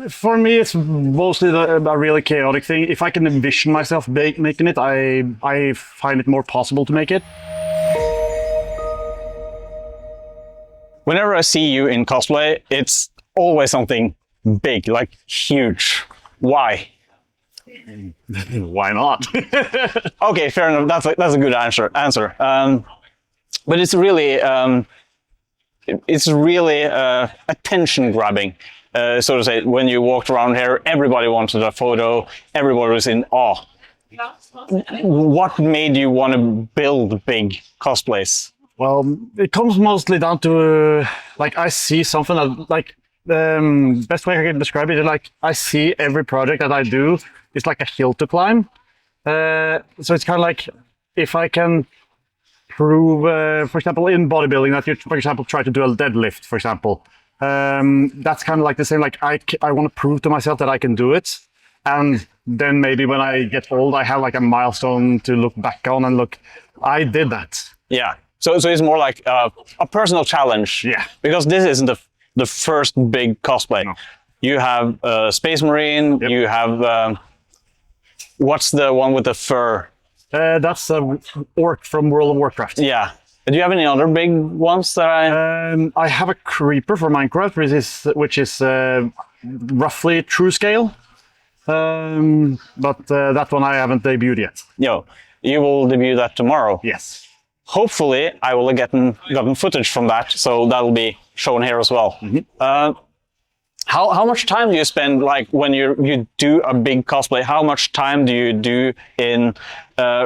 For me, it's mostly a really chaotic thing. If I can envision myself making it, I find it more possible to make it. Whenever I see you in cosplay, it's always something big, like huge. Why? Why not? Okay, fair enough. That's a good answer. But it's really attention grabbing. So to say, when you walked around here, everybody wanted a photo. Everybody was in awe. What made you want to build big cosplays? Well, it comes mostly down to like I see something that like the best way I can describe it is like I see every project that I do is like a hill to climb. So it's kind of like if I can prove, for example, in bodybuilding that you, for example, try to do a deadlift, for example. That's kind of like the same. Like I want to prove to myself that I can do it, and then maybe when I get old, I have like a milestone to look back on and look, I did that. Yeah. So it's more like a personal challenge. Yeah. Because this isn't the first big cosplay. No. You have Space Marine. Yep. You have what's the one with the fur? That's a orc from World of Warcraft. Yeah. Do you have any other big ones that I have a creeper for Minecraft, which is roughly true scale. But that one I haven't debuted yet. Yo, you will debut that tomorrow. Yes. Hopefully, I will have gotten footage from that, so that'll be shown here as well. Mm-hmm. How much time do you spend, like when you do a big cosplay? How much time do you do in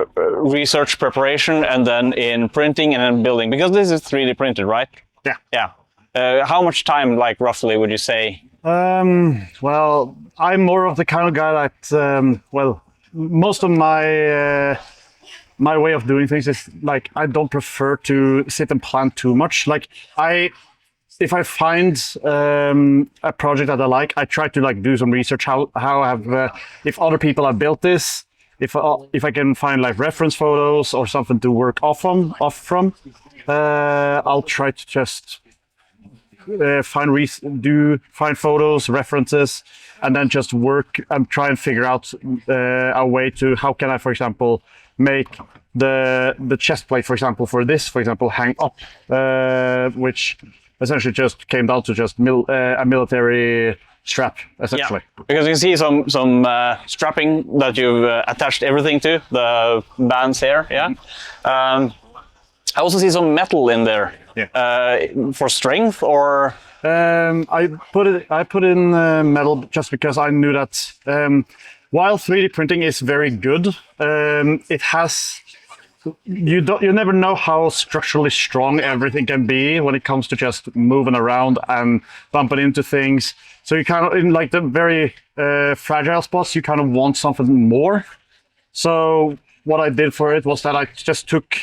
research preparation and then in printing and then building? Because this is 3D printed, right? Yeah. Yeah. How much time, like roughly, would you say? Well, I'm more of the kind of guy that, well, most of my way of doing things is like I don't prefer to sit and plan too much. Like if I find a project that I like, I try to like do some research how I have if other people have built this, if I can find like reference photos or something to work off from, I'll try to just find photos, references, and then just work and try and figure out a way to how can I, for example, make the chest plate, for example, hang up, which essentially just came down to just a military strap, essentially. Yeah, because you see some strapping that you've attached everything to, the bands here, yeah. I also see some metal in there. Yeah. For strength, or I put in metal just because I knew that while 3D printing is very good, it has you never know how structurally strong everything can be when it comes to just moving around and bumping into things. So you kind of in like the very fragile spots, you kind of want something more. So what I did for it was that I just took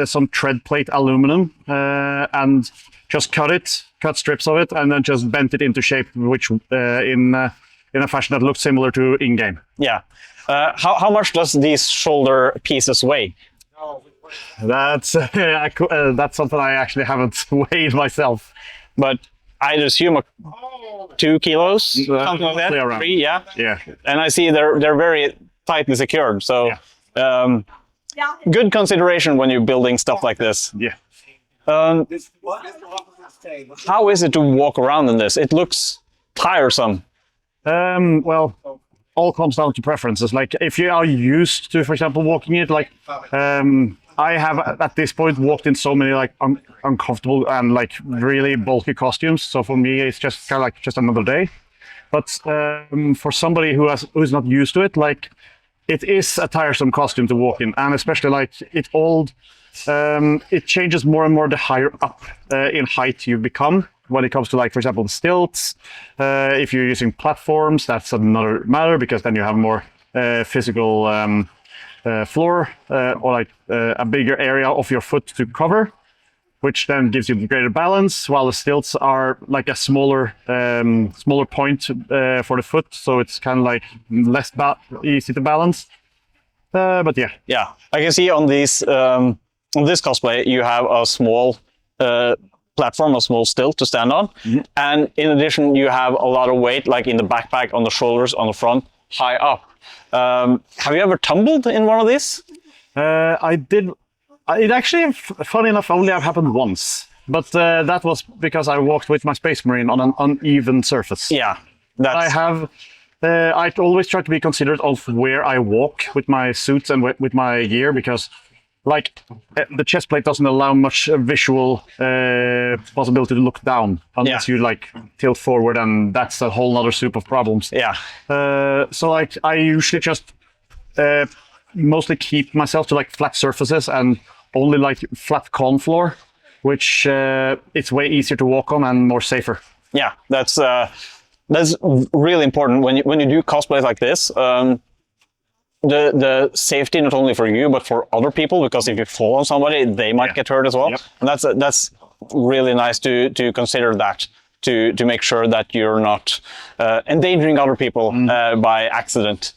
some tread plate aluminum and just cut strips of it, and then just bent it into shape, which in a fashion that looks similar to in-game. Yeah. How much does these shoulder pieces weigh? That's something I actually haven't weighed myself, but I'd assume 2 kilos, something like that. Around. 3, yeah. Yeah. And I see they're very tightly secured, so. Yeah. Good consideration when you're building stuff like this. Yeah. How is it to walk around in this? It looks tiresome. Well, all comes down to preferences. Like if you are used to, for example, walking it, like I have at this point walked in so many like uncomfortable and like really bulky costumes. So for me, it's just kind of like just another day. But for somebody who's not used to it, like. It is a tiresome costume to walk in, and especially like it changes more and more the higher up in height you become when it comes to like, for example, the stilts. If you're using platforms, that's another matter because then you have more physical floor or like a bigger area of your foot to cover, which then gives you greater balance, while the stilts are like a smaller point for the foot, so it's kind of like less easy to balance. But yeah. Yeah, I can see on this cosplay you have a small platform, a small stilt to stand on. And in addition, you have a lot of weight, like in the backpack, on the shoulders, on the front, high up. Have you ever tumbled in one of these? I did. It actually, funny enough, only have happened once. But that was because I walked with my Space Marine on an uneven surface. Yeah. I always try to be considerate of where I walk with my suits and with my gear, because like the chest plate doesn't allow much visual possibility to look down unless you like tilt forward, and that's a whole other soup of problems. Yeah. So like I usually just mostly keep myself to like flat surfaces and only like flat con floor, which it's way easier to walk on and more safer. Yeah, that's really important when you do cosplays like this. The safety not only for you but for other people, because if you fall on somebody, they might get hurt as well. Yep. And that's really nice to consider that, to make sure that you're not endangering other people by accident.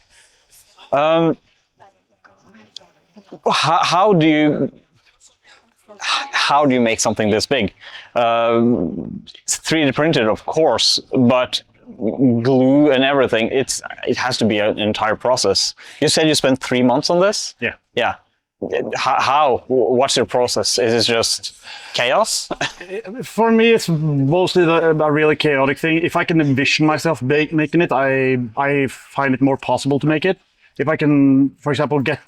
How do you make something this big? It's 3D printed, of course, but glue and everything, it has to be an entire process. You said you spent 3 months on this? Yeah. Yeah. How? What's your process? Is it just chaos? For me, it's mostly a really chaotic thing. If I can envision myself making it, I find it more possible to make it. If I can, for example, get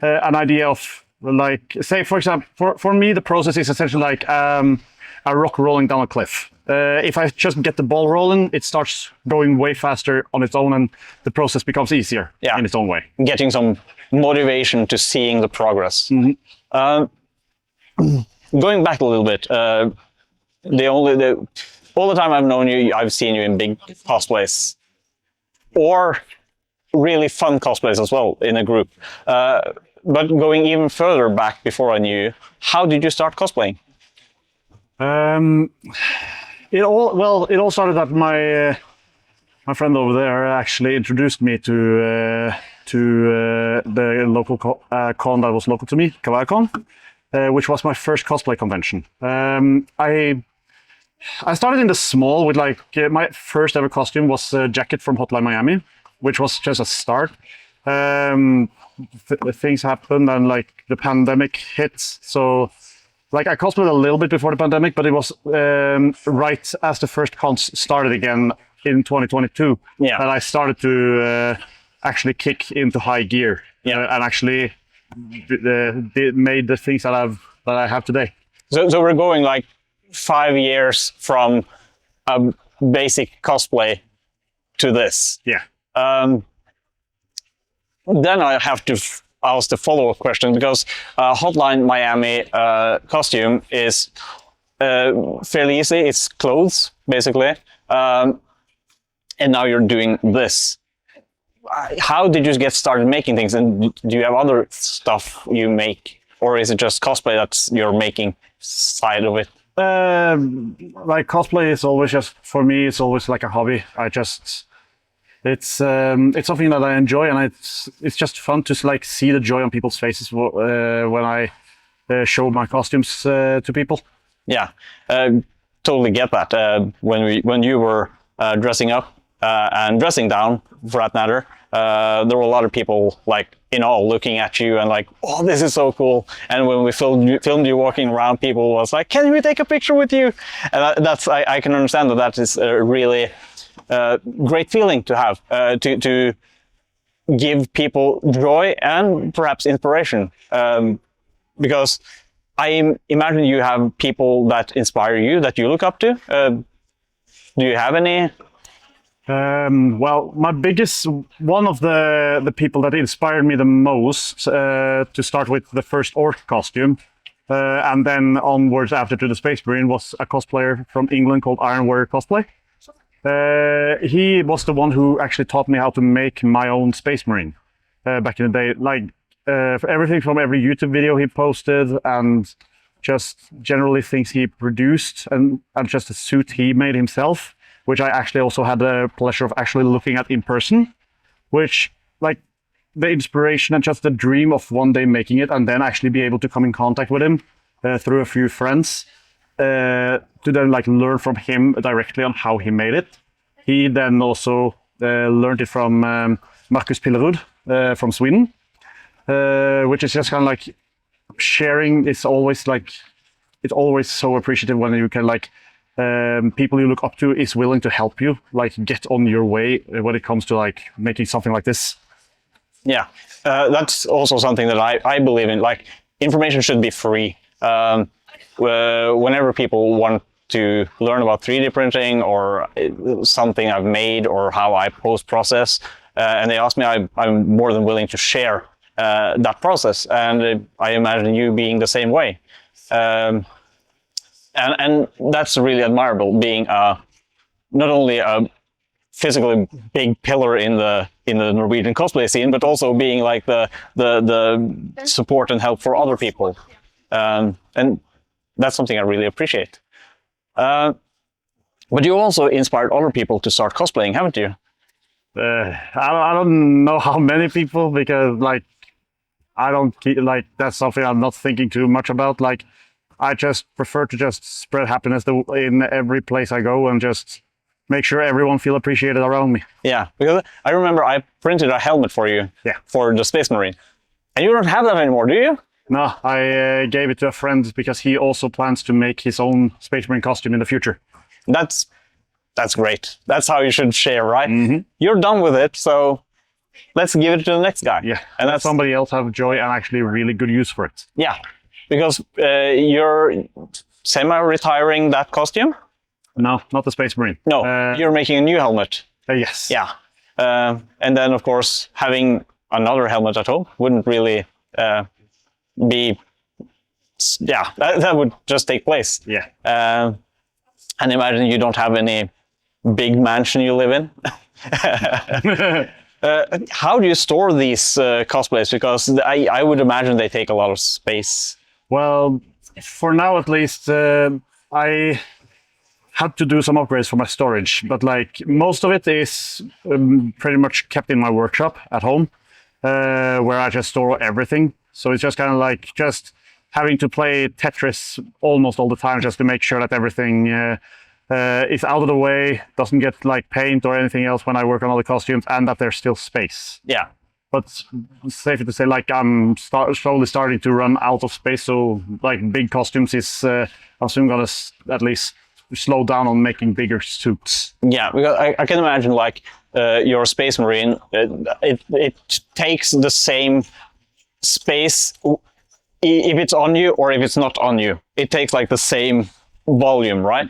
an idea of, like, say, for example, for me, the process is essentially like a rock rolling down a cliff. If I just get the ball rolling, it starts going way faster on its own, and the process becomes easier in its own way. Getting some motivation to seeing the progress. Going back a little bit, all the time I've known you, I've seen you in big cosplays, or really fun cosplays as well in a group. But going even further back before I knew you, how did you start cosplaying? It all started that my friend over there actually introduced me to the local con that was local to me, Krizvilkir, which was my first cosplay convention. I started in the small with like my first ever costume was a jacket from Hotline Miami, which was just a start. Things happened and like the pandemic hit, so like I cosplayed a little bit before the pandemic, but it was right as the first cons started again in 2022 that I started to actually kick into high gear and actually made the things that I have today. So we're going like 5 years from a basic cosplay to this. Yeah. Then I have to ask the follow-up question, because Hotline Miami costume is fairly easy. It's clothes, basically. And now you're doing this. How did you get started making things? And do you have other stuff you make? Or is it just cosplay that's your making side of it? Like cosplay is always just, for me, it's always like a hobby. It's something that I enjoy, and it's just fun to like see the joy on people's faces when I show my costumes to people. Yeah, totally get that. When you were dressing up and dressing down, for that matter, there were a lot of people like in awe looking at you and like, oh, this is so cool. And when we filmed you walking around, people was like, can we take a picture with you? And I can understand that is a really great feeling to have, to give people joy and perhaps inspiration, because I imagine you have people that inspire you, that you look up to. Do you have any? Well, one of the people that inspired me the most to start with the first orc costume, and then onwards after to the Space Marine, was a cosplayer from England called Iron Warrior Cosplay. He was the one who actually taught me how to make my own Space Marine back in the day. Like for everything from every YouTube video he posted, and just generally things he produced, and just a suit he made himself, which I actually also had the pleasure of actually looking at in person, which like the inspiration and just the dream of one day making it and then actually be able to come in contact with him through a few friends to then like learn from him directly on how he made it. He then also learned it from Marcus Pillerud from Sweden, which is just kind of like sharing. It's always so appreciative when you can like people you look up to is willing to help you like get on your way when it comes to like making something like this. Yeah, that's also something that I believe in. Like, information should be free. Whenever people want to learn about 3D printing or something I've made or how I post-process, and they ask me, I'm more than willing to share that process. And I imagine you being the same way. And that's really admirable, being not only a physically big pillar in the Norwegian cosplay scene, but also being like the support and help for other people, and that's something I really appreciate. But you also inspired other people to start cosplaying, haven't you? I don't know how many people, because like I don't like that's something I'm not thinking too much about. Like I just prefer to just spread happiness in every place I go and just make sure everyone feel appreciated around me. Yeah, because I remember I printed a helmet for you. Yeah. For the Space Marine, and you don't have that anymore, do you? No, I gave it to a friend because he also plans to make his own Space Marine costume in the future. That's great. That's how you should share, right? Mm-hmm. You're done with it, so let's give it to the next guy. Yeah, and let somebody else have joy and actually really good use for it. Yeah, because you're semi-retiring that costume. No, not the Space Marine. No, you're making a new helmet. Yes. Yeah, and then of course having another helmet at home wouldn't really be. Yeah, that would just take place. Yeah. And imagine you don't have any big mansion you live in. How do you store these cosplays? Because I would imagine they take a lot of space. Well, for now at least, I had to do some upgrades for my storage, but like most of it is pretty much kept in my workshop at home, where I just store everything. So it's just kind of like just having to play Tetris almost all the time just to make sure that everything is out of the way, doesn't get like paint or anything else when I work on all the costumes, and that there's still space. Yeah. But it's safe to say, like I'm slowly starting to run out of space. So like big costumes is, I'm soon gonna at least slow down on making bigger suits. Yeah, because I can imagine like your Space Marine, it takes the same space if it's on you or if it's not on you. It takes like the same volume, right?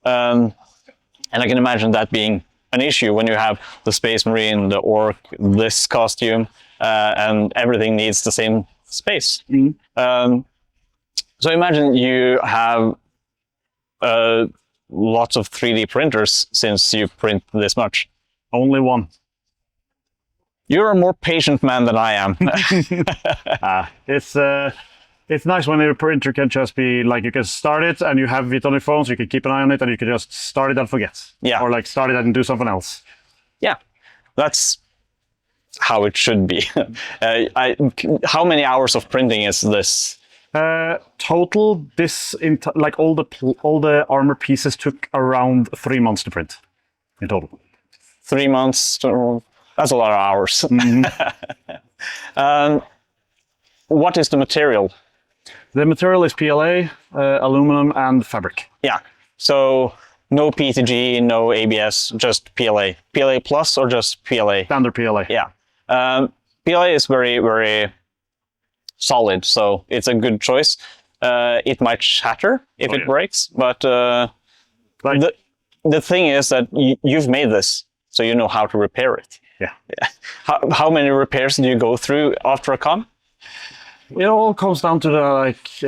And I can imagine that being an issue when you have the Space Marine, the Orc, this costume, and everything needs the same space. Mm-hmm. So imagine you have lots of 3D printers since you print this much. Only one. You're a more patient man than I am. It's nice when your printer can just be like, you can start it and you have it on your phone, so you can keep an eye on it and you can just start it and forget. Yeah. Or like start it and do something else. Yeah, that's how it should be. How many hours of printing is this? Total, this like all the armor pieces took around 3 months to print in total. 3 months. That's a lot of hours. Mm-hmm. What is the material? The material is PLA, aluminum, and fabric. Yeah. So no PTG, no ABS, just PLA. PLA plus or just PLA? Standard PLA. Yeah. PLA is very, very solid, so it's a good choice. It might shatter if it breaks, but the thing is that you've made this, so you know how to repair it. Yeah. How many repairs do you go through after a con? It all comes down to the like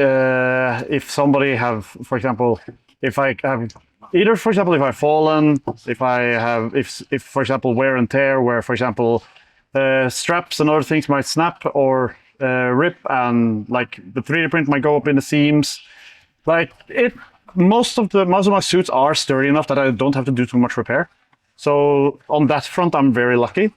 if somebody have, for example, if I have either, for example, if I've fallen, if I have, if for example wear and tear, where for example straps and other things might snap or rip, and like the 3D print might go up in the seams. Like most of my suits are sturdy enough that I don't have to do too much repair. So on that front, I'm very lucky.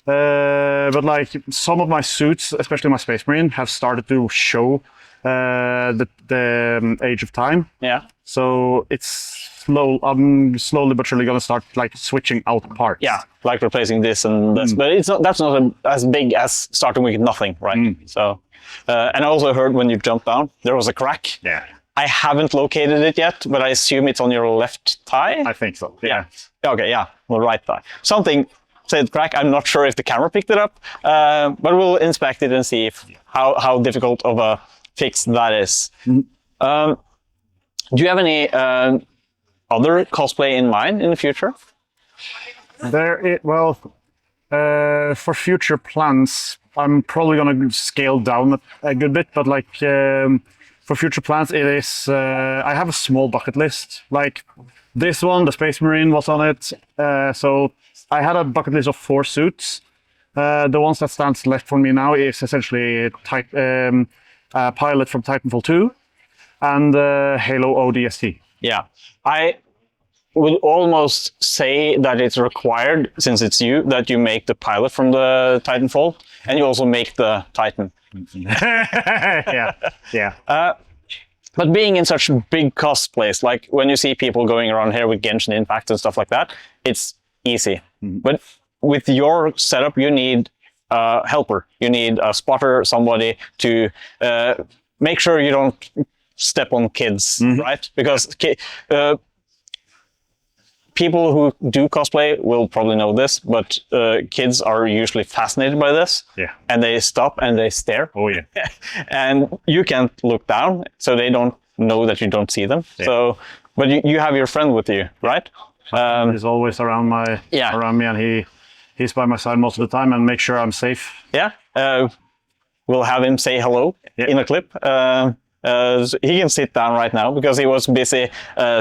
But like some of my suits, especially my Space Marine, have started to show the age of time. Yeah. So it's slow. I'm slowly but surely gonna start like switching out parts. Yeah, like replacing this and this, but it's not. That's not as big as starting with nothing, right? So, and I also heard when you jumped down, there was a crack. Yeah. I haven't located it yet, but I assume it's on your left thigh. I think so. Yeah. Okay. Yeah, the right thigh. Something said crack. I'm not sure if the camera picked it up, but we'll inspect it and see if how difficult of a fix that is. Do you have any other cosplay in mind in the future? For future plans, I'm probably gonna scale down a good bit, but like for future plans, it is I have a small bucket list. Like this one, the Space Marine was on it, so I had a bucket list of 4 suits. The ones that stands left for me now is essentially a pilot from Titanfall 2 and Halo ODST. Yeah, I would almost say that it's required, since it's you, that you make the pilot from the Titanfall, and you also make the Titan. Yeah. But being in such big cosplays, like when you see people going around here with Genshin Impact and stuff like that, it's easy. But with your setup, you need a helper. You need a spotter, somebody to make sure you don't step on kids, right? Because people who do cosplay will probably know this, but kids are usually fascinated by this. Yeah. And they stop and they stare. Oh yeah. And you can't look down, so they don't know that you don't see them. Yeah. So, but you have your friend with you, right? He's always around me, and he's by my side most of the time and make sure I'm safe. Yeah. We'll have him say hello in a clip. So he can sit down right now because he was busy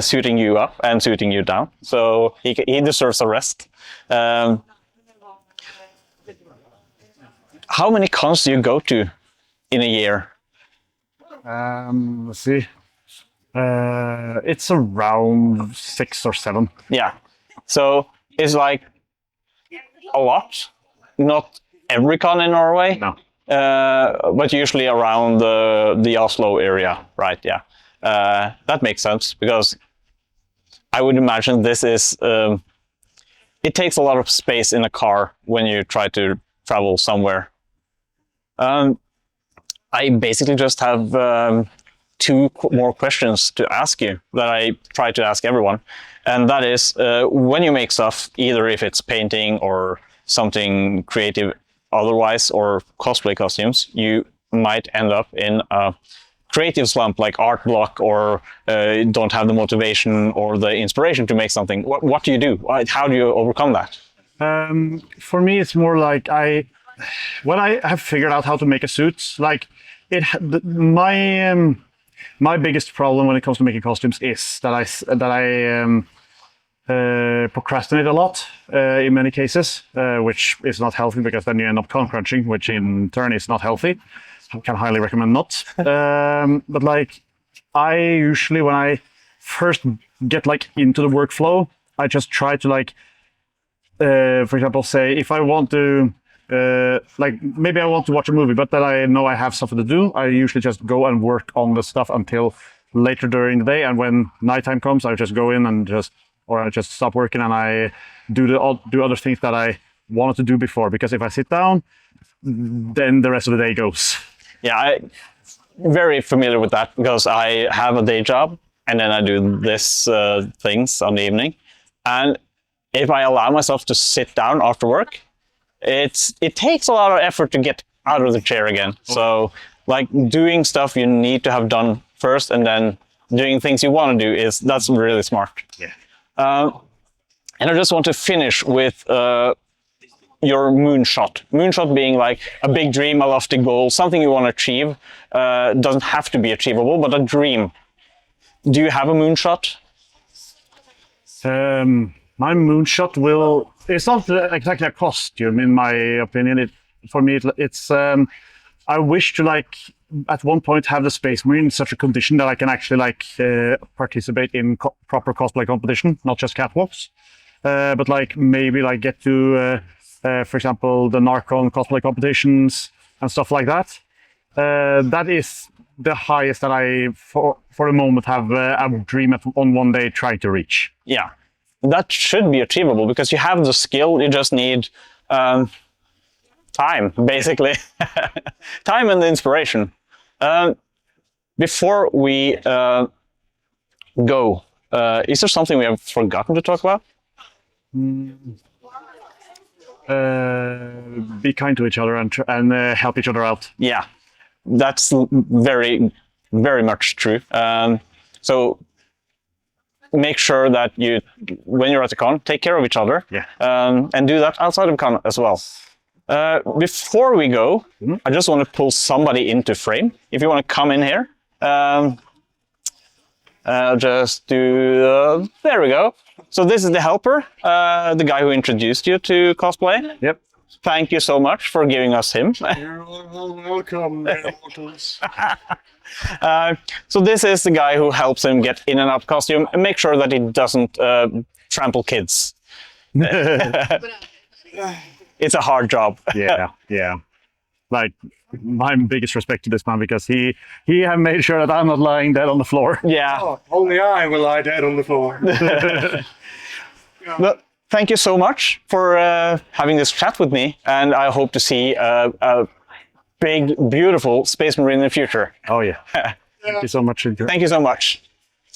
suiting you up and suiting you down. So he deserves a rest. How many cons do you go to in a year? Let's see. It's around 6 or 7. Yeah. So it's like a lot. Not every con in Norway. No. But usually around the Oslo area, right? Yeah, that makes sense because I would imagine this is it takes a lot of space in a car when you try to travel somewhere. I basically just have 2 more questions to ask you that I try to ask everyone, and that is when you make stuff, either if it's painting or something creative otherwise, or cosplay costumes, you might end up in a creative slump, like art block, or don't have the motivation or the inspiration to make something. What do you do? How do you overcome that? For me, it's more like when I have figured out how to make a suit, like my biggest problem when it comes to making costumes is that I procrastinate a lot in many cases, which is not healthy because then you end up con crunching, which in turn is not healthy. I can highly recommend not. But like I usually, when I first get like into the workflow, I just try to like, for example, say if I want to, like maybe I want to watch a movie, but then I know I have something to do, I usually just go and work on the stuff until later during the day. And when nighttime comes, I just go in and I just stop working and I do other things that I wanted to do before. Because if I sit down, then the rest of the day goes. Yeah, I'm very familiar with that because I have a day job and then I do this things on the evening. And if I allow myself to sit down after work, it takes a lot of effort to get out of the chair again. So like doing stuff you need to have done first and then doing things you want to do that's really smart. Yeah. And I just want to finish with your moonshot. Moonshot being like a big dream, a lofty goal, something you want to achieve. Doesn't have to be achievable, but a dream. Do you have a moonshot? My moonshot it's not exactly a costume in my opinion. It's I wish to like at one point have the Space Marine in such a condition that I can actually like participate in proper cosplay competition, not just catwalks, but like maybe like get to for example the Narcon cosplay competitions and stuff like that. That is the highest that I, for the moment, have a dream on one day try to reach. Yeah, that should be achievable because you have the skill. You just need time, basically, time and the inspiration. Before we go, is there something we have forgotten to talk about? Be kind to each other and help each other out. Yeah, that's very, very much true. So make sure that you, when you're at the con, take care of each other. Yeah. And do that outside of con as well. Before we go, I just want to pull somebody into frame. If you want to come in here, I'll just do, there we go. So this is the helper, the guy who introduced you to cosplay. Yep. Thank you so much for giving us him. You're all welcome, mortals. So this is the guy who helps him get in and out of costume and make sure that he doesn't trample kids. It's a hard job. Yeah, yeah. Like, my biggest respect to this man because he have made sure that I'm not lying dead on the floor. Yeah. Oh, only I will lie dead on the floor. But thank you so much for having this chat with me, and I hope to see a big, beautiful Space Marine in the future. Oh yeah. Thank you so much. Thank you so much.